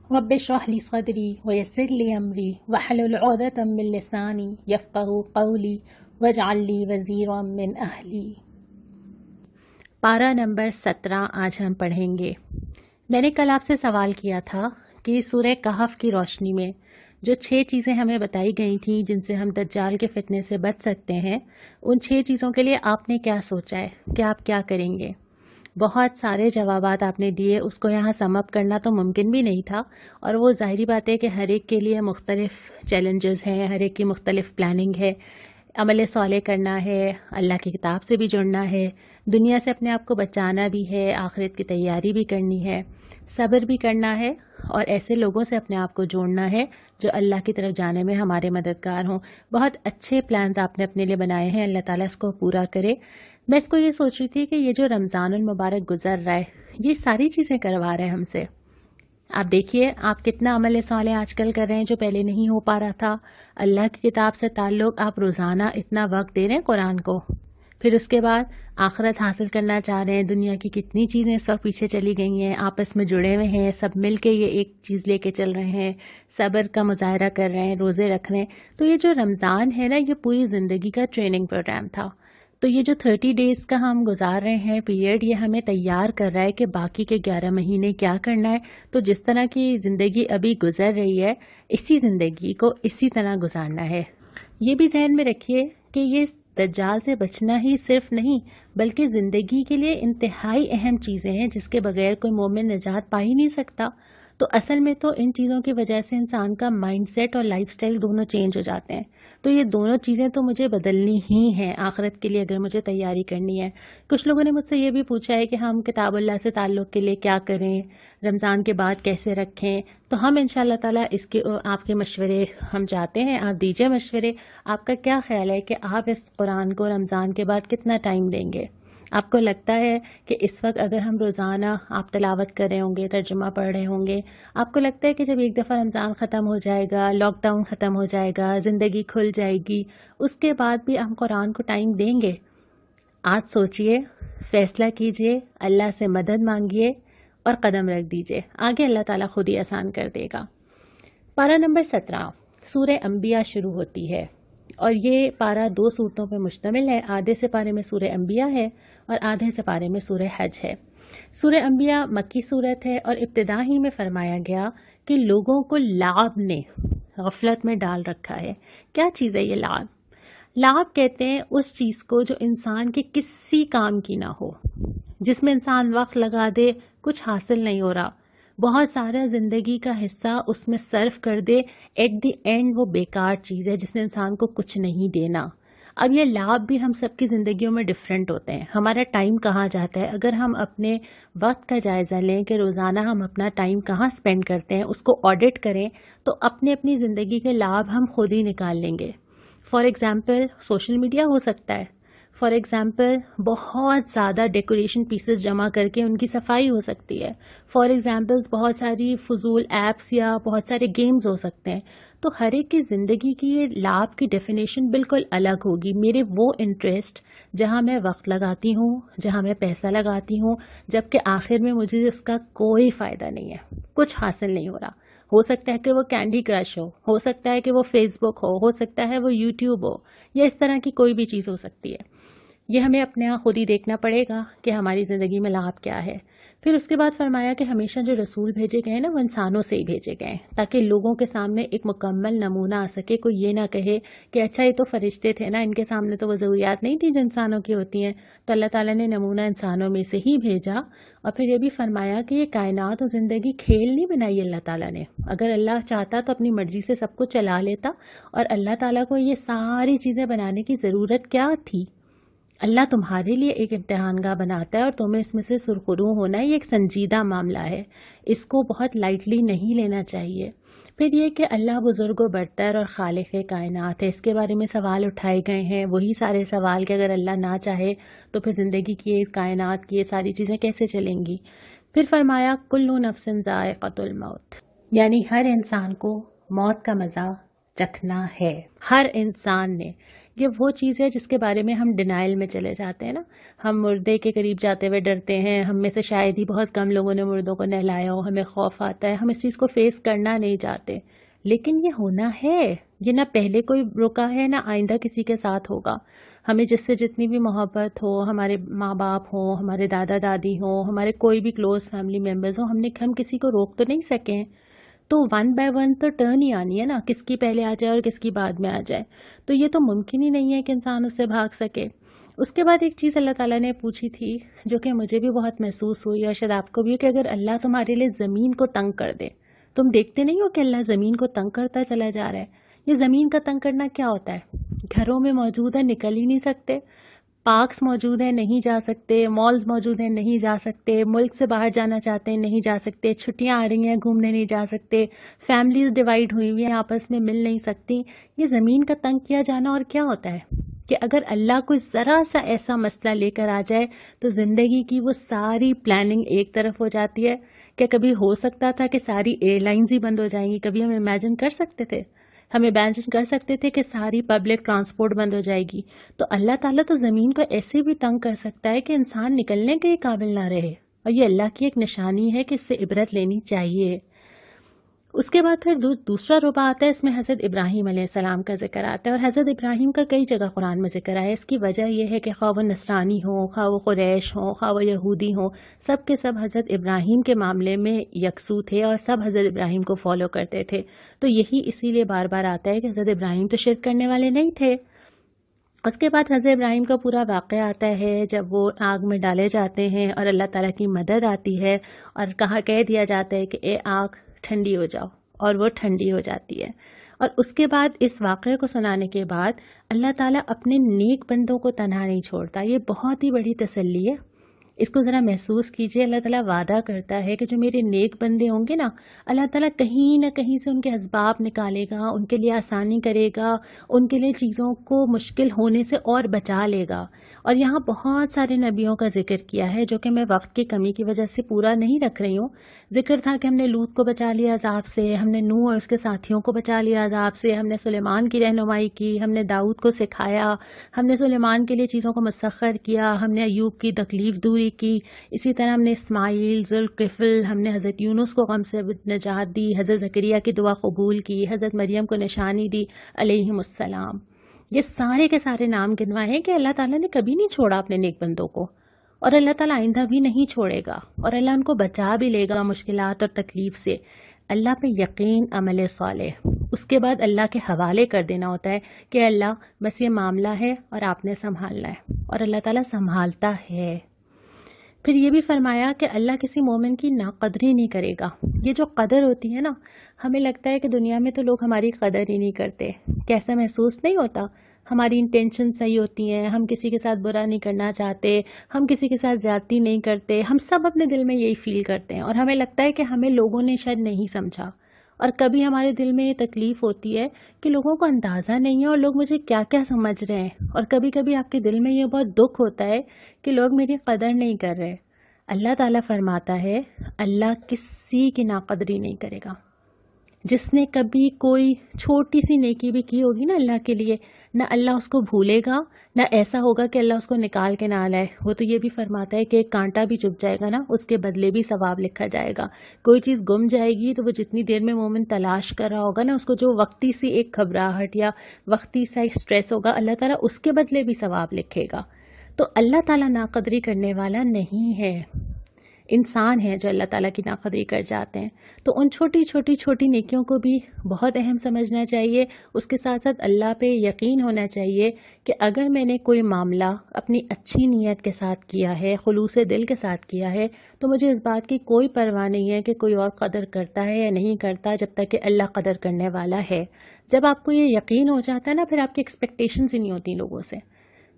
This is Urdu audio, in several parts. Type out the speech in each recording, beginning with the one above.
رب اشرح لي صدری ويسر لي امری واحلل عقدۃ من لسانی یفقهوا قولی واجعل لي وزیرا من اہلی۔ پارہ نمبر 17 آج ہم پڑھیں گے۔ میں نے کل آپ سے سوال کیا تھا کہ سورہ کہف کی روشنی میں جو 6 چیزیں ہمیں بتائی گئی تھیں جن سے ہم دجال کے فتنے سے بچ سکتے ہیں، ان 6 چیزوں کے لیے آپ نے کیا سوچا ہے کہ آپ کیا کریں گے؟ بہت سارے جوابات آپ نے دیے، اس کو یہاں سم اپ کرنا تو ممکن بھی نہیں تھا، اور وہ ظاہری بات ہے کہ ہر ایک کے لیے مختلف چیلنجز ہیں، ہر ایک کی مختلف پلاننگ ہے۔ عمل صالح کرنا ہے، اللہ کی کتاب سے بھی جڑنا ہے، دنیا سے اپنے آپ کو بچانا بھی ہے، آخرت کی تیاری بھی کرنی ہے، صبر بھی کرنا ہے، اور ایسے لوگوں سے اپنے آپ کو جوڑنا ہے جو اللہ کی طرف جانے میں ہمارے مددگار ہوں۔ بہت اچھے پلانز آپ نے اپنے لیے بنائے ہیں، اللہ تعالیٰ اس کو پورا کرے۔ میں اس کو یہ سوچ رہی تھی کہ یہ جو رمضان المبارک گزر رہا ہے، یہ ساری چیزیں کروا رہے ہیں ہم سے۔ آپ دیکھیے آپ کتنا عمل صالح آج کل کر رہے ہیں جو پہلے نہیں ہو پا رہا تھا۔ اللہ کی کتاب سے تعلق، آپ روزانہ اتنا وقت دے رہے ہیں قرآن کو، پھر اس کے بعد آخرت حاصل کرنا چاہ رہے ہیں، دنیا کی کتنی چیزیں سب پیچھے چلی گئی ہیں، آپس میں جڑے ہوئے ہیں، سب مل کے یہ ایک چیز لے کے چل رہے ہیں، صبر کا مظاہرہ کر رہے ہیں، روزے رکھ رہے ہیں۔ تو یہ جو رمضان ہے نا، یہ پوری زندگی کا ٹریننگ پروگرام تھا۔ تو یہ جو 30 ڈیز کا ہم گزار رہے ہیں پیریڈ، یہ ہمیں تیار کر رہا ہے کہ باقی کے 11 مہینے کیا کرنا ہے۔ تو جس طرح کی زندگی ابھی گزر رہی ہے، اسی زندگی کو اسی طرح گزارنا ہے۔ یہ بھی ذہن میں رکھیے کہ یہ دجال سے بچنا ہی صرف نہیں، بلکہ زندگی کے لیے انتہائی اہم چیزیں ہیں جس کے بغیر کوئی مومن نجات پا ہی نہیں سکتا۔ تو اصل میں تو ان چیزوں کی وجہ سے انسان کا مائنڈ سیٹ اور لائف سٹائل دونوں چینج ہو جاتے ہیں۔ تو یہ دونوں چیزیں تو مجھے بدلنی ہی ہیں آخرت کے لیے اگر مجھے تیاری کرنی ہے۔ کچھ لوگوں نے مجھ سے یہ بھی پوچھا ہے کہ ہم کتاب اللہ سے تعلق کے لیے کیا کریں، رمضان کے بعد کیسے رکھیں۔ تو ہم انشاءاللہ تعالیٰ اس کے آپ کے مشورے ہم چاہتے ہیں، آپ دیجئے مشورے۔ آپ کا کیا خیال ہے کہ آپ اس قرآن کو رمضان کے بعد کتنا ٹائم دیں گے؟ آپ کو لگتا ہے کہ اس وقت اگر ہم روزانہ آپ تلاوت کر رہے ہوں گے، ترجمہ پڑھ رہے ہوں گے، آپ کو لگتا ہے کہ جب ایک دفعہ رمضان ختم ہو جائے گا، لاک ڈاؤن ختم ہو جائے گا، زندگی کھل جائے گی، اس کے بعد بھی ہم قرآن کو ٹائم دیں گے؟ آج سوچئے، فیصلہ کیجئے، اللہ سے مدد مانگیے اور قدم رکھ دیجئے، آگے اللہ تعالیٰ خود ہی آسان کر دے گا۔ پارہ نمبر 17 سورہ انبیاء شروع ہوتی ہے، اور یہ پارہ 2 صورتوں پر مشتمل ہے۔ آدھے سے پارے میں سورہ انبیاء ہے اور آدھے سے پارے میں سورہ حج ہے۔ سورہ انبیاء مکی صورت ہے، اور ابتدا ہی میں فرمایا گیا کہ لوگوں کو لعب نے غفلت میں ڈال رکھا ہے۔ کیا چیز ہے یہ لعب؟ لعب کہتے ہیں اس چیز کو جو انسان کے کسی کام کی نہ ہو، جس میں انسان وقت لگا دے، کچھ حاصل نہیں ہو رہا، بہت سارا زندگی کا حصہ اس میں صرف کر دے، ایٹ دی اینڈ وہ بیکار چیز ہے جس نے انسان کو کچھ نہیں دینا۔ اب یہ لعب بھی ہم سب کی زندگیوں میں ڈیفرنٹ ہوتے ہیں۔ ہمارا ٹائم کہاں جاتا ہے؟ اگر ہم اپنے وقت کا جائزہ لیں کہ روزانہ ہم اپنا ٹائم کہاں سپینڈ کرتے ہیں، اس کو آڈٹ کریں، تو اپنی زندگی کے لعب ہم خود ہی نکال لیں گے۔ فار ایگزامپل سوشل میڈیا ہو سکتا ہے، فار ایگزامپل بہت زیادہ ڈیکوریشن پیسز جمع کر کے ان کی صفائی ہو سکتی ہے، فار ایگزامپل بہت ساری فضول ایپس یا بہت سارے گیمز ہو سکتے ہیں۔ تو ہر ایک کی زندگی کی یہ لعب کی ڈیفینیشن بالکل الگ ہوگی۔ میرے وہ انٹرسٹ جہاں میں وقت لگاتی ہوں، جہاں میں پیسہ لگاتی ہوں، جبکہ آخر میں مجھے اس کا کوئی فائدہ نہیں ہے، کچھ حاصل نہیں ہو رہا۔ ہو سکتا ہے کہ وہ کینڈی کرش ہو سکتا ہے کہ وہ فیس بک ہو سکتا ہے وہ یوٹیوب ہو، یا اس طرح کی کوئی بھی چیز ہو سکتی ہے۔ یہ ہمیں اپنے یہاں خود ہی دیکھنا پڑے گا کہ ہماری زندگی میں لعب کیا ہے۔ پھر اس کے بعد فرمایا کہ ہمیشہ جو رسول بھیجے گئے نا، وہ انسانوں سے ہی بھیجے گئے ہیں، تاکہ لوگوں کے سامنے ایک مکمل نمونہ آ سکے، کوئی یہ نہ کہے کہ اچھا یہ تو فرشتے تھے نا، ان کے سامنے تو وہ ضروریات نہیں تھی جو انسانوں کی ہوتی ہیں۔ تو اللہ تعالیٰ نے نمونہ انسانوں میں سے ہی بھیجا، اور پھر یہ بھی فرمایا کہ یہ کائنات اور زندگی کھیل نہیں بنائی اللہ تعالیٰ نے۔ اگر اللہ چاہتا تو اپنی مرضی سے سب کو چلا لیتا، اور اللہ تعالیٰ کو یہ ساری چیزیں بنانے کی ضرورت کیا تھی؟ اللہ تمہارے لیے ایک امتحان گاہ بناتا ہے، اور تمہیں اس میں سے سرخرو ہونا ہے، یہ ایک سنجیدہ معاملہ ہے، اس کو بہت لائٹلی نہیں لینا چاہیے۔ پھر یہ کہ اللہ بزرگ و برتر اور خالق کائنات ہے، اس کے بارے میں سوال اٹھائے گئے ہیں، وہی سارے سوال کہ اگر اللہ نہ چاہے تو پھر زندگی کی کائنات کی یہ ساری چیزیں کیسے چلیں گی۔ پھر فرمایا کل نفس ذائقۃ الموت، یعنی ہر انسان کو موت کا مزہ چکھنا ہے، ہر انسان نے۔ یہ وہ چیز ہے جس کے بارے میں ہم ڈینائل میں چلے جاتے ہیں نا. ہم مردے کے قریب جاتے ہوئے ڈرتے ہیں. ہم میں سے شاید ہی بہت کم لوگوں نے مردوں کو نہلایا ہو. ہمیں خوف آتا ہے, ہم اس چیز کو فیس کرنا نہیں چاہتے. لیکن یہ ہونا ہے. یہ نہ پہلے کوئی رکا ہے, نہ آئندہ کسی کے ساتھ ہوگا. ہمیں جس سے جتنی بھی محبت ہو, ہمارے ماں باپ ہوں, ہمارے دادا دادی ہوں, ہمارے کوئی بھی کلوز فیملی ممبرز ہوں, ہم کسی کو روک تو نہیں سکیں. تو ون بائی ون تو ٹرن ہی آنی ہے نا, کس کی پہلے آ جائے اور کس کی بعد میں آ جائے. تو یہ تو ممکن ہی نہیں ہے کہ انسان اس سے بھاگ سکے. اس کے بعد ایک چیز اللہ تعالیٰ نے پوچھی تھی جو کہ مجھے بھی بہت محسوس ہوئی اور شاید آپ کو بھی, کہ اگر اللہ تمہارے لیے زمین کو تنگ کر دے, تم دیکھتے نہیں ہو کہ اللہ زمین کو تنگ کرتا چلا جا رہا ہے. یہ زمین کا تنگ کرنا کیا ہوتا ہے؟ گھروں میں موجود ہے, نکل ہی نہیں سکتے. پارکس موجود ہیں, نہیں جا سکتے. مالز موجود ہیں, نہیں جا سکتے. ملک سے باہر جانا چاہتے ہیں, نہیں جا سکتے. چھٹیاں آ رہی ہیں, گھومنے نہیں جا سکتے. فیملیز ڈیوائیڈ ہوئی ہوئی ہیں, آپس میں مل نہیں سکتی. یہ زمین کا تنگ کیا جانا. اور کیا ہوتا ہے کہ اگر اللہ کوئی ذرا سا ایسا مسئلہ لے کر آ جائے تو زندگی کی وہ ساری پلاننگ ایک طرف ہو جاتی ہے. کیا کبھی ہو سکتا تھا کہ ساری ایئر لائنز ہی بند ہو جائیں گی؟ کبھی ہم امیجن کر سکتے تھے؟ ہم امیجن کر سکتے تھے کہ ساری پبلک ٹرانسپورٹ بند ہو جائے گی؟ تو اللہ تعالیٰ تو زمین کو ایسے بھی تنگ کر سکتا ہے کہ انسان نکلنے کے قابل نہ رہے. اور یہ اللہ کی ایک نشانی ہے کہ اس سے عبرت لینی چاہیے. اس کے بعد پھر دوسرا ربع آتا ہے, اس میں حضرت ابراہیم علیہ السلام کا ذکر آتا ہے. اور حضرت ابراہیم کا کئی جگہ قرآن میں ذکر آیا. اس کی وجہ یہ ہے کہ خواہ وہ نصرانی ہوں, خواہ وہ قریش ہوں, خواہ وہ یہودی ہوں, سب کے سب حضرت ابراہیم کے معاملے میں یکسو تھے اور سب حضرت ابراہیم کو فالو کرتے تھے. تو یہی اسی لیے بار بار آتا ہے کہ حضرت ابراہیم تو شرک کرنے والے نہیں تھے. اس کے بعد حضرت ابراہیم کا پورا واقعہ آتا ہے جب وہ آگ میں ڈالے جاتے ہیں اور اللہ تعالیٰ کی مدد آتی ہے اور کہہ دیا جاتا ہے کہ اے آگ ٹھنڈی ہو جاؤ, اور وہ ٹھنڈی ہو جاتی ہے. اور اس کے بعد اس واقعے کو سنانے کے بعد اللہ تعالیٰ اپنے نیک بندوں کو تنہا نہیں چھوڑتا. یہ بہت ہی بڑی تسلی ہے. اس کو ذرا محسوس کیجئے. اللہ تعالیٰ وعدہ کرتا ہے کہ جو میرے نیک بندے ہوں گے نا, اللہ تعالیٰ کہیں نہ کہیں سے ان کے اسباب نکالے گا, ان کے لیے آسانی کرے گا, ان کے لیے چیزوں کو مشکل ہونے سے اور بچا لے گا. اور یہاں بہت سارے نبیوں کا ذکر کیا ہے جو کہ میں وقت کی کمی کی وجہ سے پورا نہیں رکھ رہی ہوں. ذکر تھا کہ ہم نے لوط کو بچا لیا عذاب سے, ہم نے نوح اور اس کے ساتھیوں کو بچا لیا عذاب سے, ہم نے سلیمان کی رہنمائی کی, ہم نے داؤد کو سکھایا, ہم نے سلیمان کے لیے چیزوں کو مسخر کیا, ہم نے ایوب کی تکلیف دوری کی. اسی طرح ہم نے اسماعیل, ذوالکفل, ہم نے حضرت یونس کو غم سے نجات دی, حضرت زکریا کی دعا قبول کی, حضرت مریم کو نشانی دی علیہم السلام. یہ سارے کے سارے نام گنوائے ہیں کہ اللہ تعالیٰ نے کبھی نہیں چھوڑا اپنے نیک بندوں کو, اور اللہ تعالیٰ آئندہ بھی نہیں چھوڑے گا, اور اللہ ان کو بچا بھی لے گا مشکلات اور تکلیف سے. اللہ پہ یقین, عمل صالح. اس کے بعد اللہ کے حوالے کر دینا ہوتا ہے کہ اللہ بس یہ معاملہ ہے اور آپ نے سنبھالنا ہے, اور اللہ تعالیٰ سنبھالتا ہے. پھر یہ بھی فرمایا کہ اللہ کسی مومن کی ناقدری نہیں کرے گا. یہ جو قدر ہوتی ہے نا, ہمیں لگتا ہے کہ دنیا میں تو لوگ ہماری قدر ہی نہیں کرتے. کیسا محسوس نہیں ہوتا؟ ہماری انٹینشن صحیح ہوتی ہیں, ہم کسی کے ساتھ برا نہیں کرنا چاہتے, ہم کسی کے ساتھ زیادتی نہیں کرتے, ہم سب اپنے دل میں یہی فیل کرتے ہیں, اور ہمیں لگتا ہے کہ ہمیں لوگوں نے شاید نہیں سمجھا. اور کبھی ہمارے دل میں یہ تکلیف ہوتی ہے کہ لوگوں کو اندازہ نہیں ہے اور لوگ مجھے کیا کیا سمجھ رہے ہیں. اور کبھی کبھی آپ کے دل میں یہ بہت دکھ ہوتا ہے کہ لوگ میری قدر نہیں کر رہے. اللہ تعالیٰ فرماتا ہے اللہ کسی کی ناقدری نہیں کرے گا. جس نے کبھی کوئی چھوٹی سی نیکی بھی کی ہوگی نا اللہ کے لیے, نہ اللہ اس کو بھولے گا, نہ ایسا ہوگا کہ اللہ اس کو نکال کے نہ لائے. وہ تو یہ بھی فرماتا ہے کہ ایک کانٹا بھی چپ جائے گا نا, اس کے بدلے بھی ثواب لکھا جائے گا. کوئی چیز گم جائے گی تو وہ جتنی دیر میں مومن تلاش کر رہا ہوگا نا, اس کو جو وقتی سی ایک گھبراہٹ یا وقتی سا ایک سٹریس ہوگا, اللہ تعالیٰ اس کے بدلے بھی ثواب لکھے گا. تو اللہ تعالیٰ ناقدری کرنے والا نہیں ہے. انسان ہیں جو اللہ تعالیٰ کی ناقدری کر جاتے ہیں. تو ان چھوٹی نیکیوں کو بھی بہت اہم سمجھنا چاہیے. اس کے ساتھ ساتھ اللہ پہ یقین ہونا چاہیے کہ اگر میں نے کوئی معاملہ اپنی اچھی نیت کے ساتھ کیا ہے, خلوص دل کے ساتھ کیا ہے, تو مجھے اس بات کی کوئی پرواہ نہیں ہے کہ کوئی اور قدر کرتا ہے یا نہیں کرتا, جب تک کہ اللہ قدر کرنے والا ہے. جب آپ کو یہ یقین ہو جاتا ہے نا, پھر آپ کی ایکسپیکٹیشنز ہی نہیں ہوتی لوگوں سے.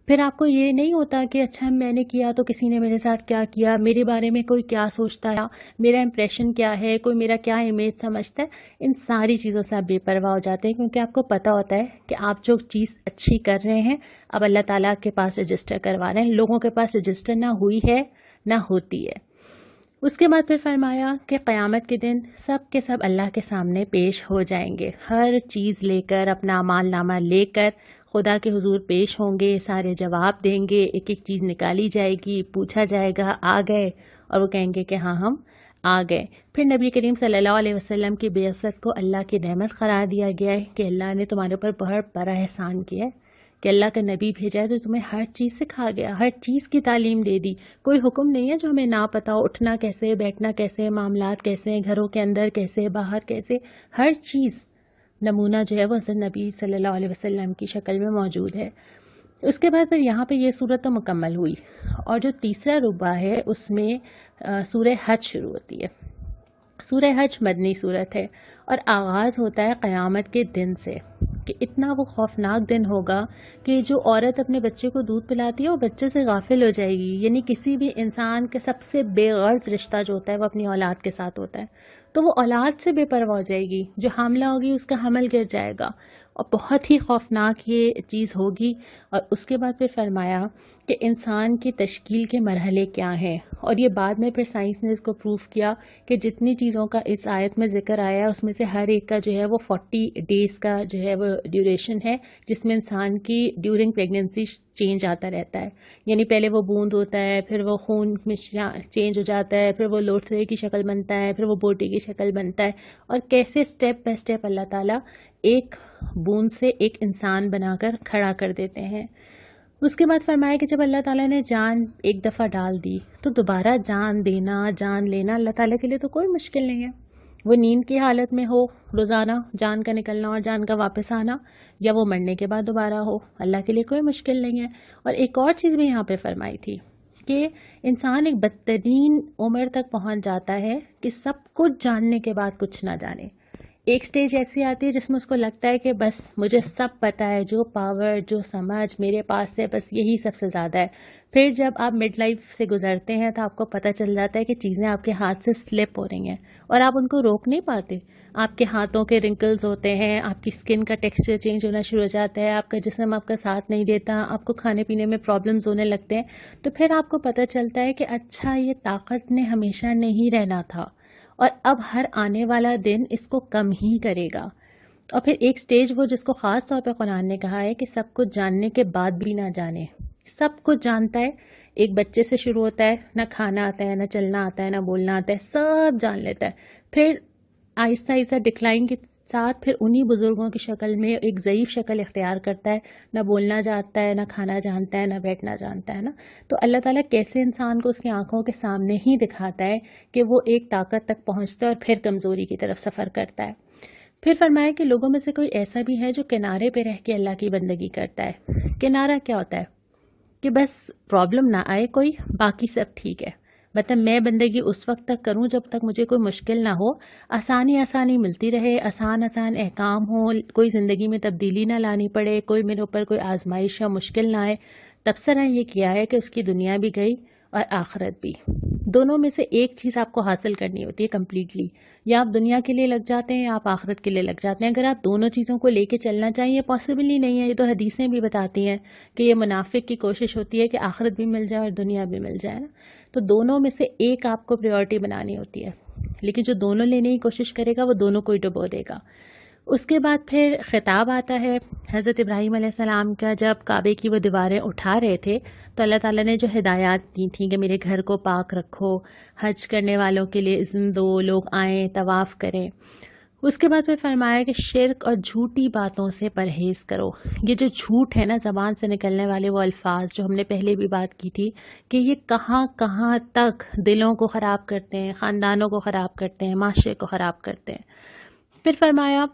پھر آپ کو یہ نہیں ہوتا کہ اچھا میں نے کیا تو کسی نے میرے ساتھ کیا کیا, میرے بارے میں کوئی کیا سوچتا ہے, میرا امپریشن کیا ہے, کوئی میرا کیا امیج سمجھتا ہے. ان ساری چیزوں سے آپ بے پرواہ ہو جاتے ہیں, کیونکہ آپ کو پتہ ہوتا ہے کہ آپ جو چیز اچھی کر رہے ہیں اب اللہ تعالیٰ کے پاس رجسٹر کروا رہے ہیں. لوگوں کے پاس رجسٹر نہ ہوئی ہے نہ ہوتی ہے. اس کے بعد پھر فرمایا کہ قیامت کے دن سب کے سب اللہ کے سامنے پیش ہو جائیں گے, ہر چیز لے کر, اپنا اعمال نامہ لے کر خدا کے حضور پیش ہوں گے، سارے جواب دیں گے، ایک ایک چیز نکالی جائے گی، پوچھا جائے گا آ گئے، اور وہ کہیں گے کہ ہاں ہم آ گئے۔ پھر نبی کریم صلی اللہ علیہ وسلم کی بعثت کو اللہ کی نعمت قرار دیا گیا ہے کہ اللہ نے تمہارے اوپر بہت بڑا احسان کیا ہے کہ اللہ کا نبی بھیجا ہے تو تمہیں ہر چیز سکھا گیا، ہر چیز کی تعلیم دے دی۔ کوئی حکم نہیں ہے جو ہمیں نہ پتا ہو، اٹھنا کیسے، بیٹھنا کیسے، معاملات کیسے، گھروں کے اندر کیسے، باہر کیسے، ہر چیز نمونہ جو ہے وہ حضرت نبی صلی اللہ علیہ وسلم کی شکل میں موجود ہے۔ اس کے بعد پھر یہاں پہ یہ صورت تو مکمل ہوئی، اور جو تیسرا ربع ہے اس میں سورہ حج شروع ہوتی ہے۔ سورہ حج مدنی صورت ہے اور آغاز ہوتا ہے قیامت کے دن سے، کہ اتنا وہ خوفناک دن ہوگا کہ جو عورت اپنے بچے کو دودھ پلاتی ہے وہ بچے سے غافل ہو جائے گی، یعنی کسی بھی انسان کے سب سے بے غرض رشتہ جو ہوتا ہے وہ اپنی اولاد کے ساتھ ہوتا ہے، تو وہ اولاد سے بے پرواہ ہو جائے گی، جو حاملہ ہوگی اس کا حمل گر جائے گا، اور بہت ہی خوفناک یہ چیز ہوگی۔ اور اس کے بعد پھر فرمایا کہ انسان کی تشکیل کے مرحلے کیا ہیں، اور یہ بعد میں پھر سائنس نے اس کو پروف کیا کہ جتنی چیزوں کا اس آیت میں ذکر آیا ہے اس میں سے ہر ایک کا جو ہے وہ 40 ڈیز کا جو ہے وہ ڈیوریشن ہے، جس میں انسان کی ڈیورنگ پریگننسی چینج آتا رہتا ہے، یعنی پہلے وہ بوند ہوتا ہے، پھر وہ خون میں چینج ہو جاتا ہے، پھر وہ لوتھڑے کی شکل بنتا ہے، پھر وہ بوٹی کی شکل بنتا ہے، اور کیسے سٹیپ بائی سٹیپ اللہ تعالیٰ ایک بوند سے ایک انسان بنا کر کھڑا کر دیتے ہیں۔ اس کے بعد فرمایا کہ جب اللہ تعالیٰ نے جان ایک دفعہ ڈال دی تو دوبارہ جان دینا، جان لینا اللہ تعالیٰ کے لیے تو کوئی مشکل نہیں ہے۔ وہ نیند کی حالت میں ہو روزانہ جان کا نکلنا اور جان کا واپس آنا، یا وہ مرنے کے بعد دوبارہ ہو، اللہ کے لیے کوئی مشکل نہیں ہے۔ اور ایک اور چیز بھی یہاں پہ فرمائی تھی کہ انسان ایک بدترین عمر تک پہنچ جاتا ہے کہ سب کچھ جاننے کے بعد کچھ نہ جانے۔ ایک سٹیج ایسی آتی ہے جس میں اس کو لگتا ہے کہ بس مجھے سب پتہ ہے، جو پاور، جو سمجھ میرے پاس ہے بس یہی سب سے زیادہ ہے۔ پھر جب آپ مڈ لائف سے گزرتے ہیں تو آپ کو پتہ چل جاتا ہے کہ چیزیں آپ کے ہاتھ سے سلپ ہو رہی ہیں اور آپ ان کو روک نہیں پاتے۔ آپ کے ہاتھوں کے رنکلز ہوتے ہیں، آپ کی سکن کا ٹیکسچر چینج ہونا شروع ہو جاتا ہے، آپ کا جسم آپ کا ساتھ نہیں دیتا، آپ کو کھانے پینے میں پرابلمز ہونے لگتے ہیں، تو پھر آپ کو پتہ چلتا ہے کہ اچھا یہ طاقت نے ہمیشہ نہیں رہنا تھا، اور اب ہر آنے والا دن اس کو کم ہی کرے گا۔ اور پھر ایک سٹیج وہ جس کو خاص طور پہ قرآن نے کہا ہے کہ سب کچھ جاننے کے بعد بھی نہ جانے، سب کچھ جانتا ہے، ایک بچے سے شروع ہوتا ہے، نہ کھانا آتا ہے، نہ چلنا آتا ہے، نہ بولنا آتا ہے، سب جان لیتا ہے، پھر آہستہ آہستہ ڈکلائن کے ساتھ پھر انہی بزرگوں کی شکل میں ایک ضعیف شکل اختیار کرتا ہے، نہ بولنا جانتا ہے، نہ کھانا جانتا ہے، نہ بیٹھنا جانتا ہے نا۔ تو اللہ تعالیٰ کیسے انسان کو اس کی آنکھوں کے سامنے ہی دکھاتا ہے کہ وہ ایک طاقت تک پہنچتا ہے اور پھر کمزوری کی طرف سفر کرتا ہے۔ پھر فرمایا کہ لوگوں میں سے کوئی ایسا بھی ہے جو کنارے پہ رہ کے اللہ کی بندگی کرتا ہے۔ کنارہ کیا ہوتا ہے؟ کہ بس پرابلم نہ آئے کوئی، باقی سب ٹھیک ہے، مطلب میں بندگی اس وقت تک کروں جب تک مجھے کوئی مشکل نہ ہو، آسانی ملتی رہے، آسان احکام ہوں، کوئی زندگی میں تبدیلی نہ لانی پڑے، کوئی میرے اوپر کوئی آزمائش یا مشکل نہ آئے۔ تبصرہ یہ کیا ہے کہ اس کی دنیا بھی گئی اور آخرت بھی، دونوں میں سے ایک چیز آپ کو حاصل کرنی ہوتی ہے کمپلیٹلی، یا آپ دنیا کے لیے لگ جاتے ہیں یا آپ آخرت کے لیے لگ جاتے ہیں۔ اگر آپ دونوں چیزوں کو لے کے چلنا چاہیں، یہ پاسبل ہی نہیں ہے، یہ تو حدیثیں بھی بتاتی ہیں کہ یہ منافق کی کوشش ہوتی ہے کہ آخرت بھی مل جائے اور دنیا بھی مل جائے نا، تو دونوں میں سے ایک آپ کو پریورٹی بنانی ہوتی ہے، لیکن جو دونوں لینے کی کوشش کرے گا وہ دونوں کو ہی ڈبو دے گا۔ اس کے بعد پھر خطاب آتا ہے حضرت ابراہیم علیہ السلام کا، جب کعبے کی وہ دیواریں اٹھا رہے تھے تو اللہ تعالیٰ نے جو ہدایات دی تھیں کہ میرے گھر کو پاک رکھو، حج کرنے والوں کے لیے اذن دو، لوگ آئیں طواف کریں۔ اس کے بعد پھر فرمایا کہ شرک اور جھوٹی باتوں سے پرہیز کرو۔ یہ جو جھوٹ ہے نا، زبان سے نکلنے والے وہ الفاظ جو ہم نے پہلے بھی بات کی تھی کہ یہ کہاں کہاں تک دلوں کو خراب کرتے ہیں، خاندانوں کو خراب کرتے ہیں، معاشرے کو خراب کرتے ہیں۔ پھر فرمایا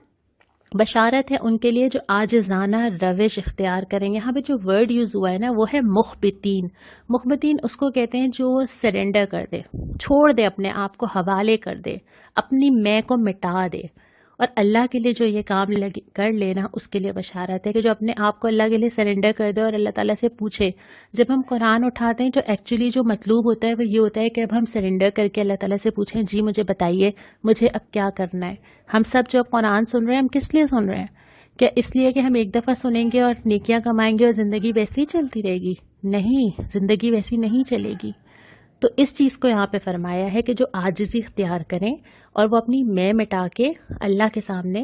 بشارت ہے ان کے لیے جو عاجزانہ روش اختیار کریں گے۔ یہاں پہ جو ورڈ یوز ہوا ہے نا وہ ہے مخبتین۔ مخبتین اس کو کہتے ہیں جو سرنڈر کر دے، چھوڑ دے، اپنے آپ کو حوالے کر دے، اپنی میں کو مٹا دے، اور اللہ کے لیے جو یہ کام کر لینا اس کے لیے بشارت ہے کہ جو اپنے آپ کو اللہ کے لیے سرنڈر کر دے اور اللہ تعالیٰ سے پوچھے۔ جب ہم قرآن اٹھاتے ہیں تو ایکچولی جو مطلوب ہوتا ہے وہ یہ ہوتا ہے کہ اب ہم سرنڈر کر کے اللہ تعالیٰ سے پوچھیں، جی مجھے بتائیے مجھے اب کیا کرنا ہے۔ ہم سب جو قرآن سن رہے ہیں ہم کس لیے سن رہے ہیں؟ کیا اس لیے کہ ہم ایک دفعہ سنیں گے اور نیکیاں کمائیں گے اور زندگی ویسی ہی چلتی رہے گی؟ نہیں، زندگی ویسی نہیں چلے گی۔ تو اس چیز کو یہاں پہ فرمایا ہے کہ جو عاجزی اختیار کریں اور وہ اپنی میں مٹا کے اللہ کے سامنے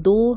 2